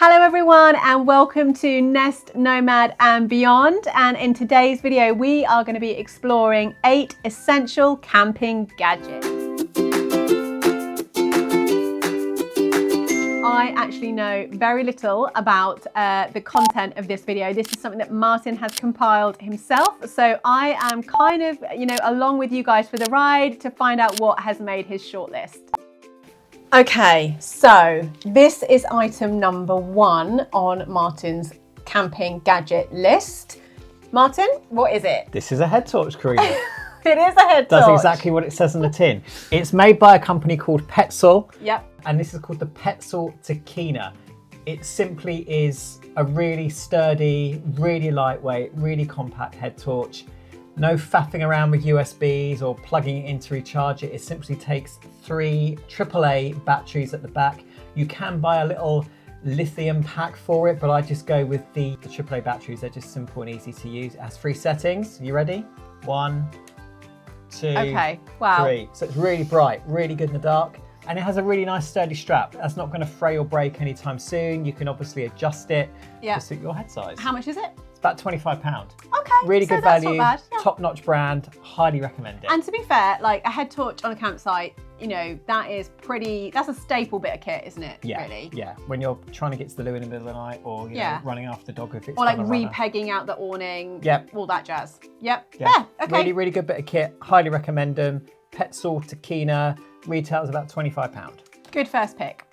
Hello everyone and welcome to Nest, Nomad and Beyond, and in today's video we are going to be exploring 8 essential camping gadgets. I actually know very little about the content of this video. This is something that Martin has compiled himself, so I am kind of, along with you guys for the ride to find out what has made his shortlist. Okay, so this is item number 1 on Martin's camping gadget list. Martin, what is it? This is a head torch, Karina. It is a head torch. Does exactly what it says on the tin. It's made by a company called Petzl. Yep. And this is called the Petzl Tikkina. It simply is a really sturdy, really lightweight, really compact head torch. No faffing around with USBs or plugging it in to recharge it. It simply takes 3 AAA batteries at the back. You can buy a little lithium pack for it, but I just go with the AAA batteries. They're just simple and easy to use. It has 3 settings. You ready? 1, 2, okay. Wow. 3. So it's really bright, really good in the dark. And it has a really nice sturdy strap. That's not going to fray or break anytime soon. You can obviously adjust it to suit your head size. How much is it? It's about £25. Okay. Really so good that's value, not bad. Yeah. top-notch brand, highly recommend it. And to be fair, like a head torch on a campsite, that's a staple bit of kit, isn't it? Yeah, really? yeah. When you're trying to get to the loo in the middle of the night or running after the dog if it's or like re-pegging out the awning, all that jazz. Yep. Yeah. Fair. Okay. Really, really good bit of kit. Highly recommend them. Petzl Tikkina retails about £25. Good first pick.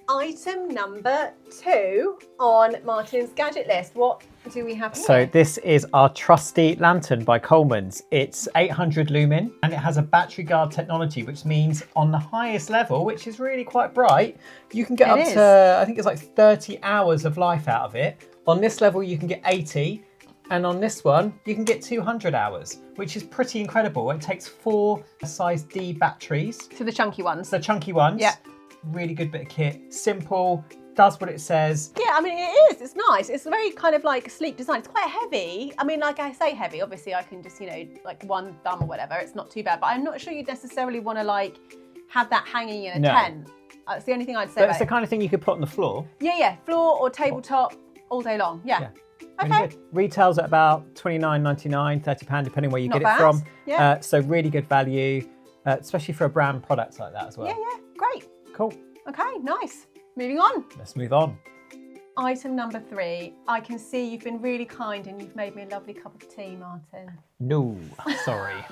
Item number 2 on Martin's gadget list. What do we have here? So this is our trusty lantern by Coleman's. It's 800 Lumen and it has a battery guard technology, which means on the highest level, which is really quite bright, you can get up to, I think it's like 30 hours of life out of it. On this level, you can get 80. And on this one, you can get 200 hours, which is pretty incredible. It takes 4 size D batteries. So the chunky ones. The chunky ones. Yeah. Really good bit of kit. Simple, does what it says. Yeah, I mean, it is. It's nice. It's a very kind of like sleek design. It's quite heavy. I mean, like I say heavy, obviously I can just, like one thumb or whatever. It's not too bad, but I'm not sure you'd necessarily want to like have that hanging in a tent. That's the only thing I'd say. But it's the kind of thing you could put on the floor. Yeah, floor or tabletop all day long. Yeah. Okay. Really good. Retails at about £29.99, £30, depending where you get it from. Yeah. So really good value, especially for a brand product like that as well. Yeah, great. Cool. Okay, nice. Moving on. Let's move on. Item number 3. I can see you've been really kind and you've made me a lovely cup of tea, Martin. No, sorry.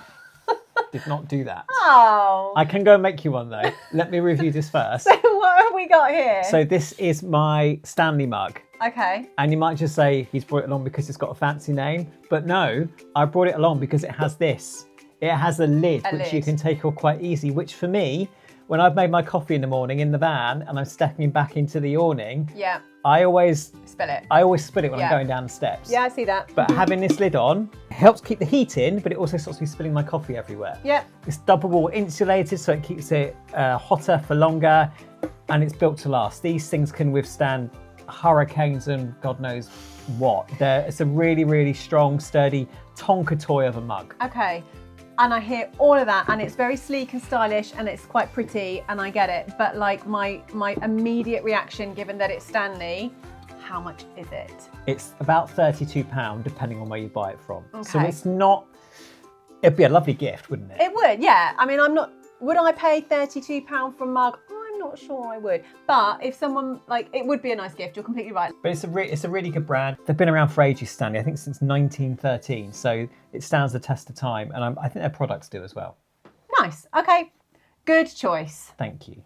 Did not do that. Oh. I can go and make you one though. Let me review this first. So what have we got here? So this is my Stanley mug. Okay. And you might just say he's brought it along because it's got a fancy name. But no, I brought it along because it has this. It has a lid which you can take off quite easy, which for me, when I've made my coffee in the morning in the van and I'm stepping back into the awning, I always spill it. I always spill it when I'm going down the steps. Yeah, I see that. But having this lid on helps keep the heat in, but it also stops me spilling my coffee everywhere. Yeah. It's double wall insulated, so it keeps it hotter for longer, and it's built to last. These things can withstand hurricanes and God knows what. It's a really, really strong, sturdy Tonka toy of a mug. Okay. And I hear all of that, and it's very sleek and stylish, and it's quite pretty, and I get it. But like my immediate reaction, given that it's Stanley, how much is it? It's about £32, depending on where you buy it from. Okay. So it's not. It'd be a lovely gift, wouldn't it? It would, yeah. I mean, would I pay £32 for a mug? I'm not sure I would. But if someone, it would be a nice gift. You're completely right. But it's a really good brand. They've been around for ages, Stanley. I think since 1913. So it stands the test of time. And I think their products do as well. Nice. Okay. Good choice. Thank you.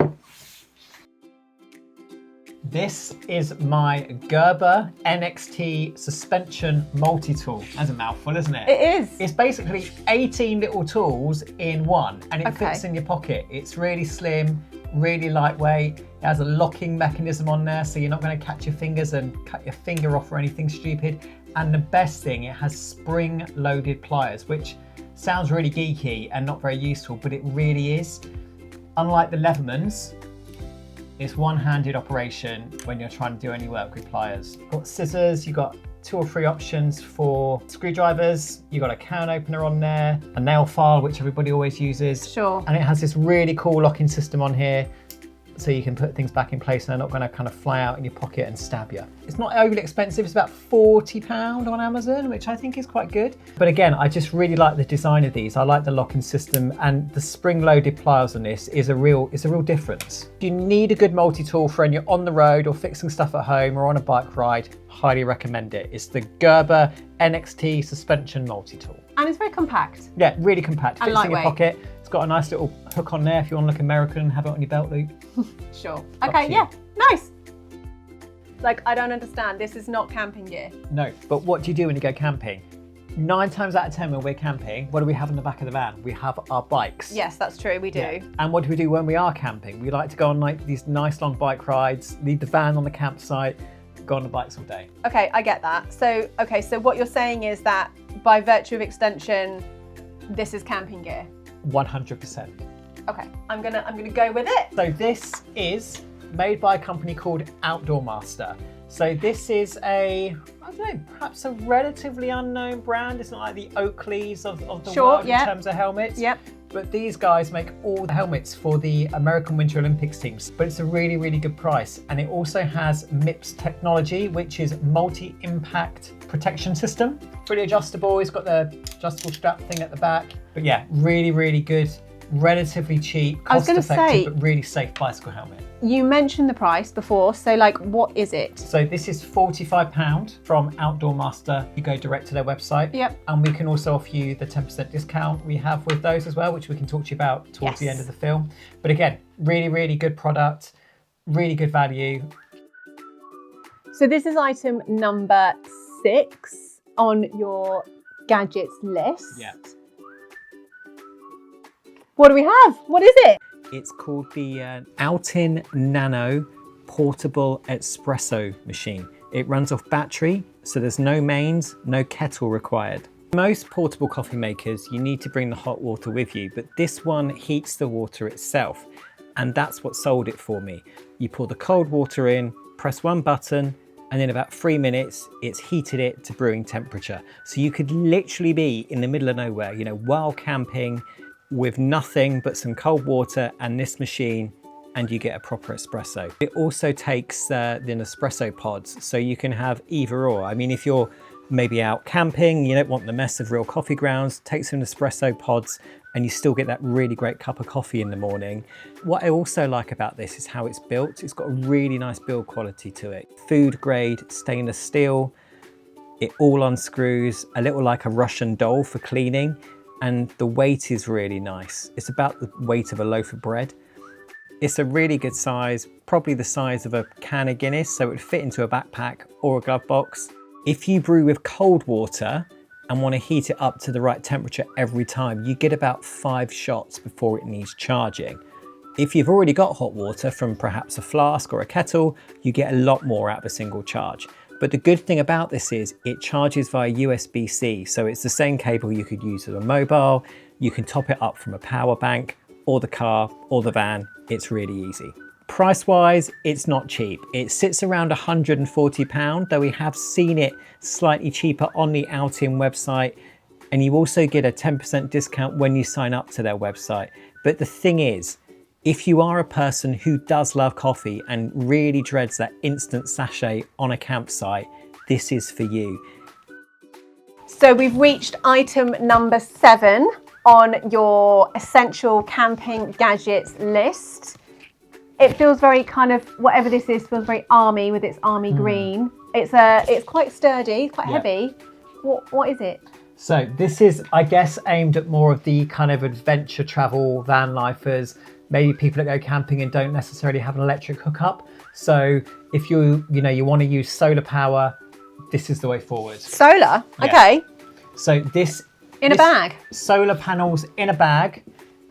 This is my Gerber NXT suspension multi-tool. That's a mouthful, isn't it? It is. It's basically 18 little tools in one, and it fits in your pocket. It's really slim, really lightweight. It has a locking mechanism on there, so you're not going to catch your fingers and cut your finger off or anything stupid. And the best thing, it has spring-loaded pliers, which sounds really geeky and not very useful, but it really is. Unlike the Leathermans, it's one-handed operation when you're trying to do any work with pliers. You've got scissors, you've got 2 or 3 options for screwdrivers, you've got a can opener on there, a nail file, which everybody always uses. Sure. And it has this really cool locking system on here. so you can put things back in place and they're not going to kind of fly out in your pocket and stab you. It's not overly expensive. It's about £40 on Amazon, which I think is quite good. But again, I just really like the design of these. I like the locking system, and the spring-loaded pliers on this is a real difference. If you need a good multi-tool for when you're on the road or fixing stuff at home or on a bike ride, highly recommend it. It's the Gerber NXT suspension multi-tool. And it's very compact. Yeah, really compact. And Fits in your lightweight. pocket. It's got a nice little hook on there if you want to look American and have it on your belt loop. Sure. Up Okay, to yeah, you. nice. Like, I don't understand. This is not camping gear. No, but what do you do when you go camping? 9 times out of 10 when we're camping, what do we have in the back of the van? We have our bikes. Yes, that's true, we do. Yeah. And what do we do when we are camping? We like to go on like these nice long bike rides, leave the van on the campsite, go on the bikes all day. Okay, I get that. So, okay, so what you're saying is that by virtue of extension, this is camping gear. 100%. Okay, I'm gonna go with it. So this is made by a company called OutdoorMaster. So this is I don't know, perhaps a relatively unknown brand. It's not like the Oakleys of the world in terms of helmets. Yep. But these guys make all the helmets for the American Winter Olympics teams. But it's a really, really good price. And it also has MIPS technology, which is multi-impact protection system. Pretty adjustable. It's got the adjustable strap thing at the back. But yeah, really, really good. Relatively cheap, cost effective, but really safe bicycle helmet. You mentioned the price before, so like, what is it? So this is £45 from OutdoorMaster. You go direct to their website. Yep. And we can also offer you the 10% discount we have with those as well, which we can talk to you about towards the end of the film. But again, really, really good product, really good value. So this is item number 6 on your gadgets list. Yeah. What do we have? What is it? It's called the Outin Nano portable espresso machine. It runs off battery, so there's no mains, no kettle required. Most portable coffee makers, you need to bring the hot water with you, but this one heats the water itself, and that's what sold it for me. You pour the cold water in, press one button, and in about 3 minutes, it's heated it to brewing temperature. So you could literally be in the middle of nowhere, you know, while camping, with nothing but some cold water and this machine, and you get a proper espresso. It also takes the Nespresso pods, so you can have either or. I mean, if you're maybe out camping, you don't want the mess of real coffee grounds, take some Nespresso pods and you still get that really great cup of coffee in the morning. What I also like about this is how it's built. It's got a really nice build quality to it. Food grade stainless steel, it all unscrews, a little like a Russian doll for cleaning. And the weight is really nice. It's about the weight of a loaf of bread. It's a really good size, probably the size of a can of Guinness, so it would fit into a backpack or a glove box. If you brew with cold water and want to heat it up to the right temperature every time, you get about 5 shots before it needs charging. If you've already got hot water from perhaps a flask or a kettle, you get a lot more out of a single charge. But the good thing about this is it charges via USB-C, so it's the same cable you could use with a mobile. You can top it up from a power bank or the car or the van. It's really easy. Price-wise, it's not cheap. It sits around £140, though we have seen it slightly cheaper on the Outin website. And you also get a 10% discount when you sign up to their website. But the thing is, if you are a person who does love coffee and really dreads that instant sachet on a campsite, this is for you. So we've reached item number 7 on your essential camping gadgets list. It feels very kind of, whatever this is, feels very army with its army green. It's quite sturdy, quite heavy. What is it? So this is, I guess, aimed at more of the kind of adventure travel van lifers. Maybe people that go camping and don't necessarily have an electric hookup. So if you want to use solar power, this is the way forward. Solar? Yeah. Okay. So this In a bag? Solar panels in a bag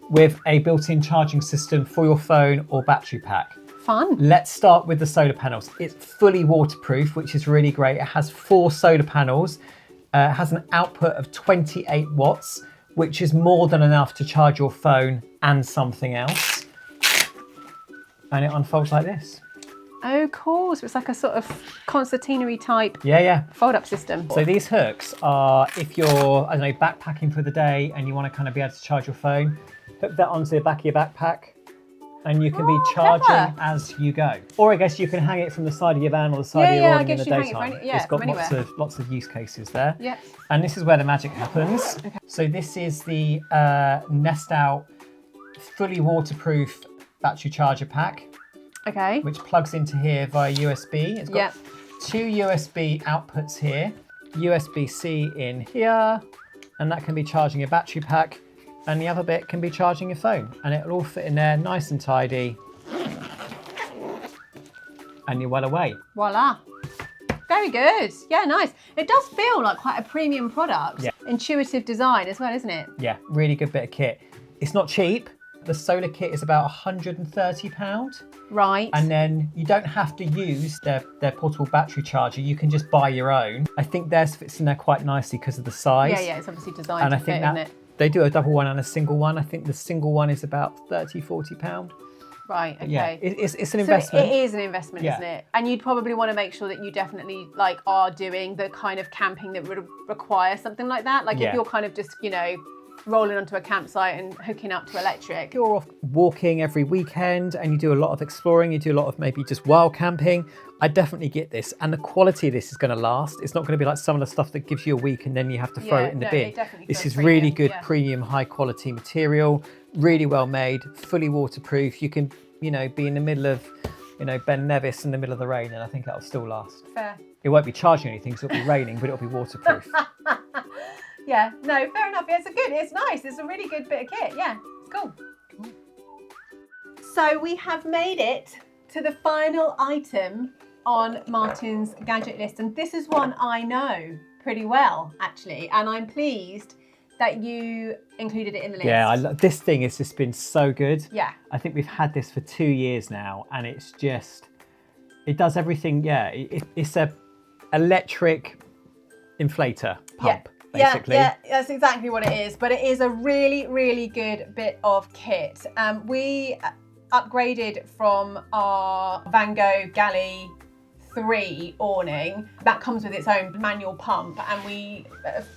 with a built-in charging system for your phone or battery pack. Fun. Let's start with the solar panels. It's fully waterproof, which is really great. It has 4 solar panels. It has an output of 28 watts, which is more than enough to charge your phone and something else. And it unfolds like this. Oh, cool. So it's like a sort of concertina type fold-up system. So these hooks are, if you're, I don't know, backpacking for the day and you want to kind of be able to charge your phone, hook that onto the back of your backpack and you can be charging as you go. Or I guess you can hang it from the side of your van or the side of your awning in the daytime. It's got lots of use cases there. Yeah. And this is where the magic happens. Okay. So this is the NestOut fully waterproof battery charger pack. Okay. Which plugs into here via USB. It's got 2 USB outputs here, USB-C in here, and that can be charging your battery pack, and the other bit can be charging your phone, and it'll all fit in there nice and tidy, and you're well away. Voila. Very good. Yeah, nice. It does feel like quite a premium product. Yeah. Intuitive design as well, isn't it? Yeah, really good bit of kit. It's not cheap. The solar kit is about £130. Right. And then you don't have to use their portable battery charger. You can just buy your own. I think theirs fits in there quite nicely because of the size. Yeah, it's obviously designed to fit, isn't it? They do a double one and a single one. I think the single one is about £30–40. Right, okay. Yeah, it's an investment. So it is an investment, isn't it? And you'd probably want to make sure that you definitely are doing the kind of camping that would require something like that. Like if you're kind of just, rolling onto a campsite and hooking up to electric. If you're off walking every weekend and you do a lot of exploring, you do a lot of maybe just wild camping, I definitely get this. And the quality of this is going to last. It's not going to be like some of the stuff that gives you a week and then you have to throw it in the bin. This is really good, premium, high quality material, really well made, fully waterproof. You can, be in the middle of, Ben Nevis in the middle of the rain, and I think that'll still last. Fair. It won't be charging anything because it'll be raining, but it'll be waterproof. Yeah, no, fair enough. It's nice. It's a really good bit of kit. Yeah, it's cool. So we have made it to the final item on Martin's gadget list. And this is one I know pretty well, actually. And I'm pleased that you included it in the list. Yeah, this thing has just been so good. Yeah. I think we've had this for 2 years now, and it's just, it does everything. Yeah, it's a electric inflator pump. Basically. Yeah, that's exactly what it is. But it is a really, really good bit of kit. We upgraded from our Van Gogh Galley 3 awning. That comes with its own manual pump, and we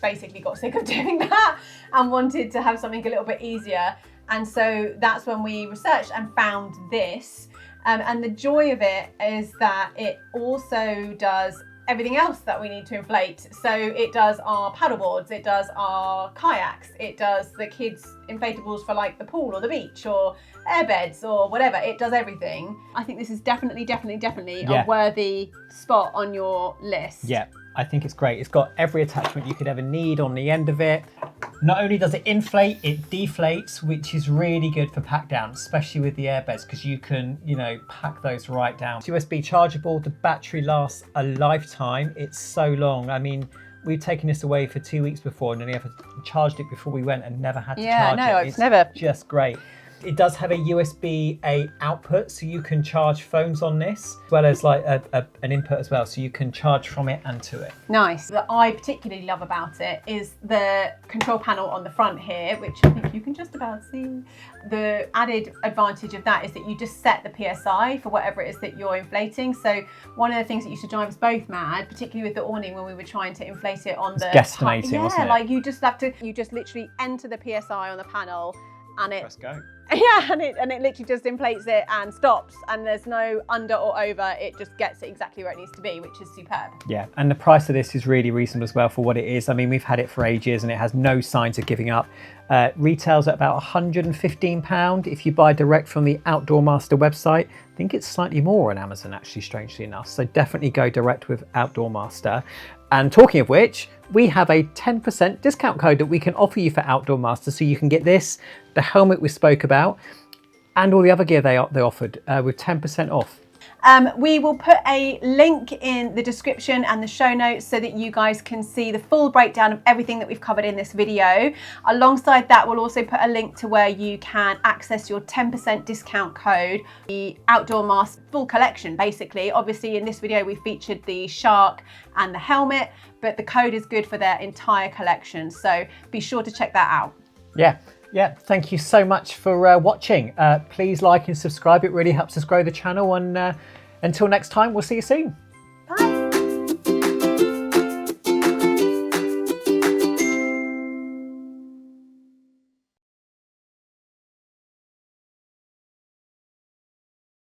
basically got sick of doing that and wanted to have something a little bit easier. And so that's when we researched and found this. And the joy of it is that it also does everything else that we need to inflate. So it does our paddleboards, it does our kayaks, it does the kids' inflatables for like the pool or the beach or airbeds or whatever. It does everything. I think this is definitely a worthy spot on your list. Yeah, I think it's great. It's got every attachment you could ever need on the end of it. Not only does it inflate, it deflates, which is really good for pack down, especially with the airbeds, because you can, pack those right down. It's USB chargeable. The battery lasts a lifetime. It's so long. I mean, we've taken this away for 2 weeks before and only ever charged it before we went and never had to charge it. It's never. Just great. It does have a USB-A output, so you can charge phones on this, as well as like an input as well, so you can charge from it and to it. Nice. What I particularly love about it is the control panel on the front here, which I think you can just about see. The added advantage of that is that you just set the PSI for whatever it is that you're inflating. So one of the things that used to drive us both mad, particularly with the awning when we were trying to inflate it on the guesstimating, wasn't it? Like you just literally enter the PSI on the panel and it press go. Yeah, and it literally just inflates it and stops, and there's no under or over. It just gets it exactly where it needs to be, which is superb. Yeah, and the price of this is really reasonable as well for what it is. I mean, we've had it for ages and it has no signs of giving up. Retails at about £115 if you buy direct from the OutdoorMaster website. I think it's slightly more on Amazon, actually, strangely enough. So definitely go direct with OutdoorMaster. And talking of which, we have a 10% discount code that we can offer you for OutdoorMaster, so you can get this, the helmet we spoke about, and all the other gear they offered with 10% off. We will put a link in the description and the show notes so that you guys can see the full breakdown of everything that we've covered in this video. Alongside that, we'll also put a link to where you can access your 10% discount code, the OutdoorMaster full collection, basically. Obviously, in this video, we featured the shark and the helmet, but the code is good for their entire collection. So be sure to check that out. Yeah, thank you so much for watching. Please like and subscribe. It really helps us grow the channel. And until next time, we'll see you soon.